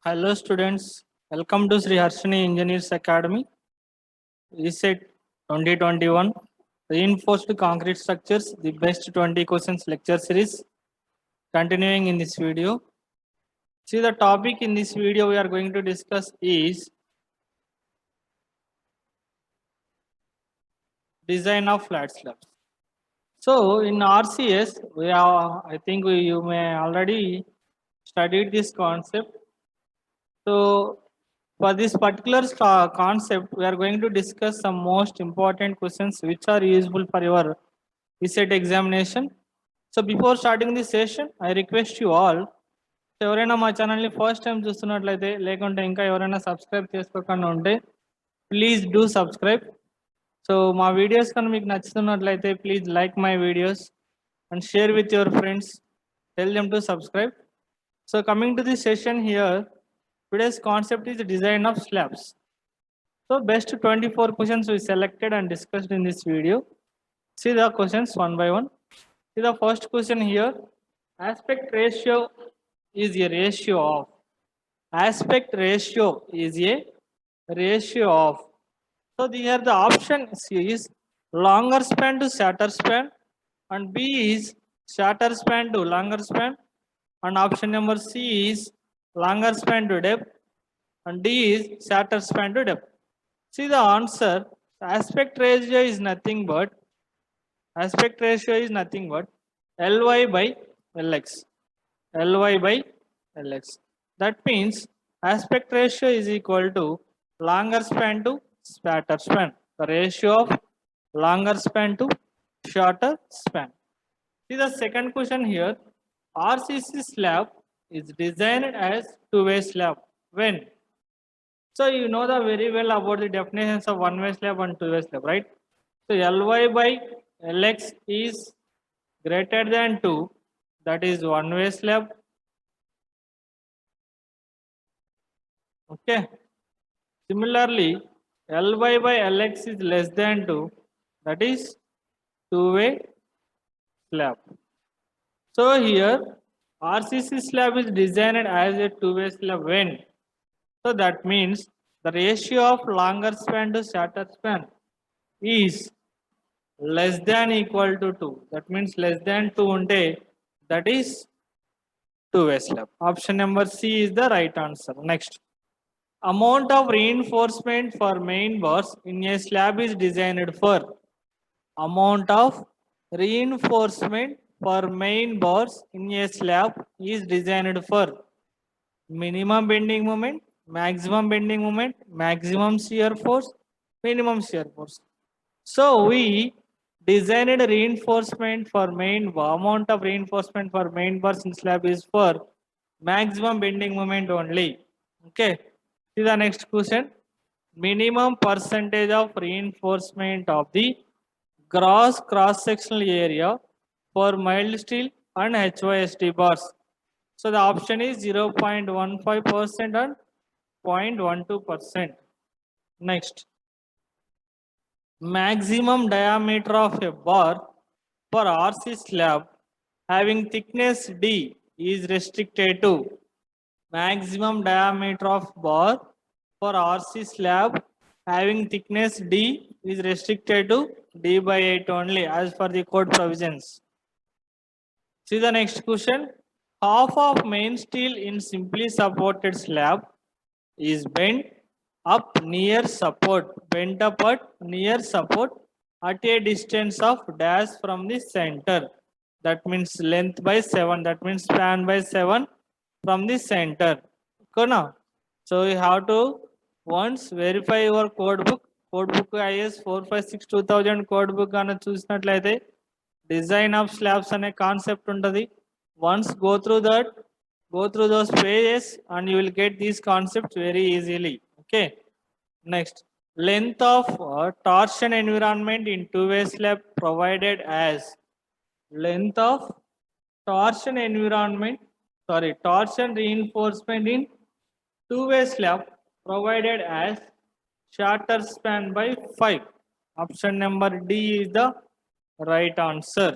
Hello students, welcome to Sri Harshini Engineers Academy, Reset 2021, Reinforced Concrete Structures, the best 20 questions lecture series. Continuing in this video. See, the topic in this video we are going to discuss is design of flat slabs. So in RCS, you may already studied this concept. So for this particular concept, we are going to discuss some most important questions which are useful for your reset examination. So before starting this session, I request you all, ఎవరైనా మా ఛానల్ని first time చూస్తున్నట్లయితే లేకుంటే ఇంకా ఎవరైనా subscribe చేసుకోకుండా ఉంటే please do subscribe. So మా వీడియోస్ కానీ మీకు నచ్చుతున్నట్లయితే please like my videos and share with your friends, tell them to subscribe. So coming to this session here, today's concept is design of slabs. So best 24 questions we selected and discussed in this video. See the questions one by one. See the first question here. Aspect ratio is a ratio of. Aspect ratio is a ratio of. So here the option C is longer span to shorter span, and B is shorter span to longer span, and option number C is longer span to depth, and D is shorter span to depth. See the answer. Aspect ratio is nothing but Ly by Lx. Ly by Lx. That means aspect ratio is equal to longer span to shorter span. The ratio of longer span to shorter span. See the second question here. RCC slab is designed as two-way slab. When? So you know the very well about the definitions of one-way slab and two-way slab, right? So Ly by Lx is greater than 2, that is one-way slab. Okay. Similarly, Ly by Lx is less than 2, that is two-way slab. So here RCC slab is designed as a two-way slab when? So that means the ratio of longer span to shorter span is less than equal to 2. That means less than 2 unte, that is two-way slab. Option number C is the right answer. Next. Amount of reinforcement for main bars in a slab is designed for. Amount of reinforcement for main bars in a slab is designed for minimum bending moment, maximum bending moment, maximum shear force, minimum shear force. So we designed reinforcement for amount of reinforcement for main bars in slab is for maximum bending moment only. Okay. See the next question. Minimum percentage of reinforcement of the gross cross-sectional area for mild steel and HYSD bars. So the option is 0.15% and 0.12%. Next. Maximum diameter of a bar for RC slab having thickness D is restricted to. Maximum diameter of bar for RC slab having thickness D is restricted to D by 8 only as per the code provisions. See the next question. Half of main steel in simply supported slab is bent up near support, bent up at near support at a distance of dash from the center. That means length by 7, that means span by 7 from the center. Okay, so you have to once verify your code book IS 456 2000 code book ana chusinatleyte design of slabs ane concept untadi. Once go through those pages and you will get these concepts very easily. Okay. Next, length of torsion environment in two-way slab provided as length of torsion reinforcement in two-way slab provided as shorter span by 5. Option number D is the right answer.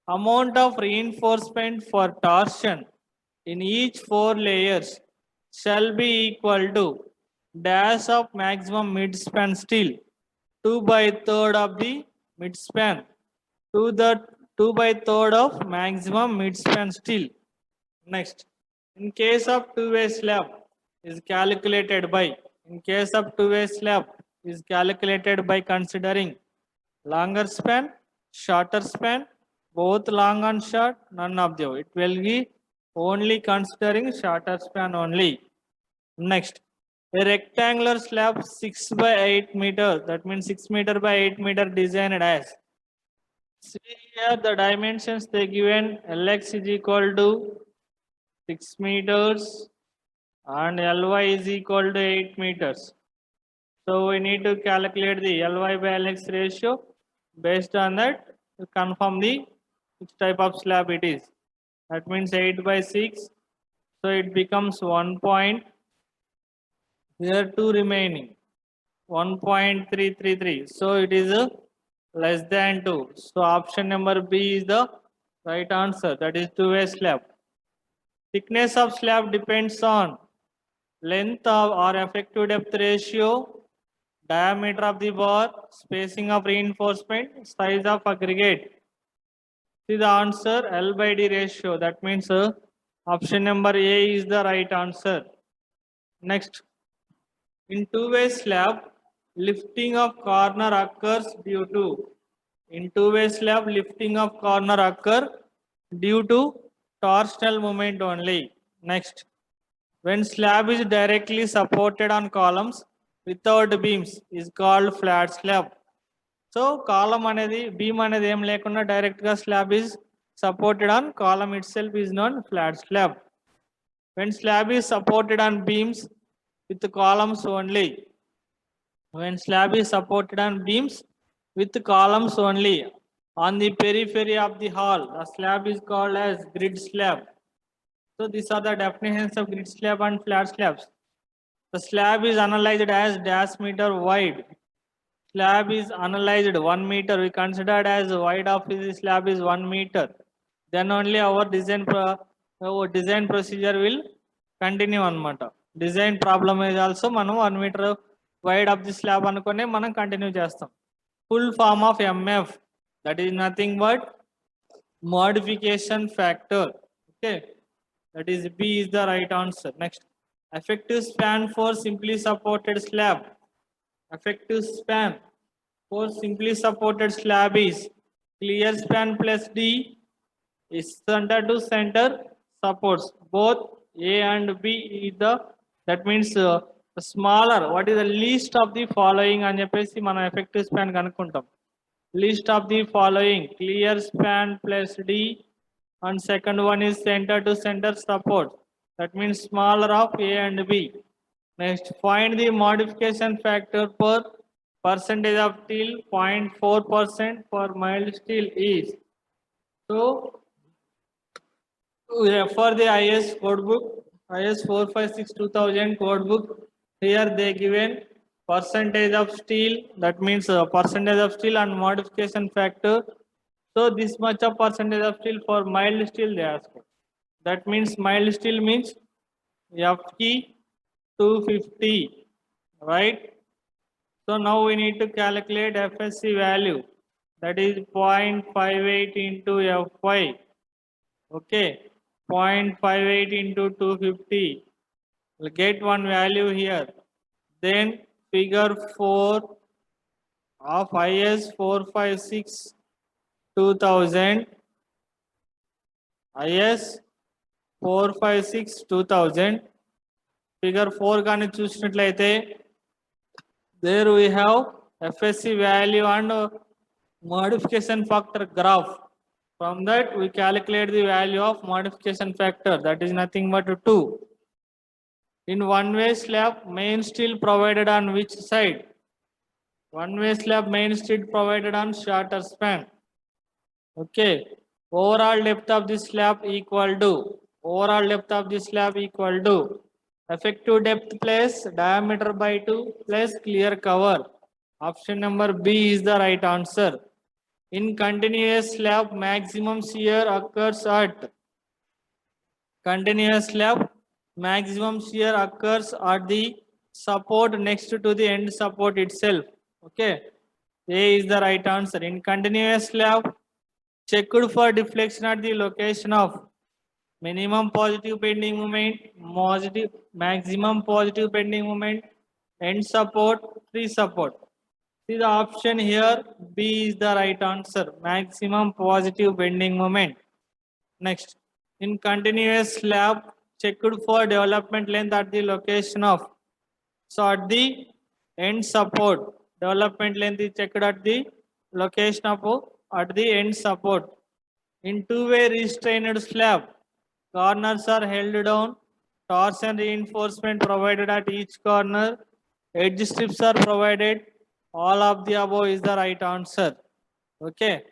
Amount of reinforcement for torsion in each 4 layers shall be equal to dash of maximum midspan steel 2/3 of the midspan to the 2/3 of maximum midspan steel. Next, in case of two-way slab is calculated by considering longer span, shorter span, both long and short, none of them. It will be only considering shorter span only. Next, a rectangular slab 6/8 meters, that means 6 meter by 8 meter designed as. See here the dimensions they given Lx is equal to 6 meters and Ly is equal to 8 meters. So we need to calculate the Ly by Lx ratio. Based on that, to confirm the which type of slab it is. That means 8/6. So it becomes 1 point. Here 2 remaining. 1.333. So it is less than 2. So option number B is the right answer. That is two-way slab. Thickness of slab depends on length of or effective depth ratio, diameter of the bar, spacing of reinforcement, size of aggregate. See the answer L/D ratio. That means option number A is the right answer. Next, in two-way slab, lifting of corner occurs due to torsional moment only. Next, when slab is directly supported on columns without beams is called flat slab. So column anedi beam anedi em lekunda direct ga slab is supported on column itself is known flat slab. When slab is supported on beams with columns only, on the periphery of the hall, the slab is called as grid slab. So these are the definitions of grid slab and flat slabs. The slab is analyzed as dash meter wide. Slab is analyzed 1 meter. We considered as wide of the slab is 1 meter. Then only our design procedure will continue anamata. Design problem is also మనం 1 meter wide of the slab అనుకునే మనం continue చేస్తాం. Full form of MF, that is nothing but modification factor. Okay, that is B is the right answer. Next, effective span for simply supported slab. Effective span for simply supported slab is clear span plus D is center to center supports. Both A and B is the, that means the smaller, what is the least of the following అని చెప్పేసి మనం effective span కనుక్కుంటాం. Least of the following clear span plus D, and second one is center to center support. That means smaller of A and B. Next, find the modification factor per percentage of steel. 0.4% for mild steel is. So we refer the IS code book, IS 456-2000 code book. Here they given percentage of steel, that means percentage of steel and modification factor. So this much of percentage of steel for mild steel they ask. That means mild steel means FT 250, right? So now we need to calculate FSC value, that is 0.58 into Fy. Okay, 0.58 into 250. We'll get one value here. Then figure 4 of IS 456-2000, IS 456-2000, figure 4 కానీ చూసినట్లయితే there we have FSC value and modification factor graph. From that we calculate the value of modification factor, that is nothing but 2. In one-way slab, main steel provided on which side? One-way slab main steel provided on shorter span. Okay, overall depth of the slab equal to effective depth plus diameter by 2 plus clear cover. Option number B is the right answer. In continuous slab, maximum shear occurs at continuous slab. maximum shear occurs at the support next to the end support itself. Okay, A is the right answer. In continuous slab, checked for deflection at the location of minimum positive bending moment, maximum positive bending moment, end support, free support. See the option here, B is the right answer. Maximum positive bending moment. Next, in continuous slab, checked for development length at the location of. So at the end support, development length is checked at the location of at the end support. In two-way restrained slab, corners are held down, torsion reinforcement provided at each corner, edge strips are provided. All of the above is the right answer. Okay.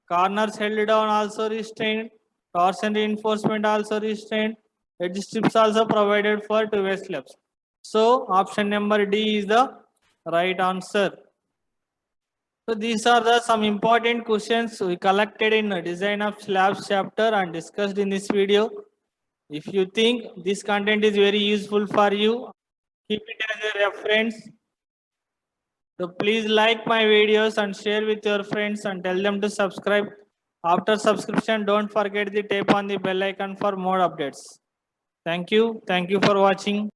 Corners held down also restrained, torsion reinforcement also restrained, edge strips also provided for two-way slabs. So option number D is the right answer. So these are the some important questions we collected in the design of slabs chapter and discussed in this video. If you think this content is very useful for you, keep it as a reference. So please like my videos and share with your friends and tell them to subscribe. After subscription, don't forget to tap on the bell icon for more updates. Thank you. Thank you for watching.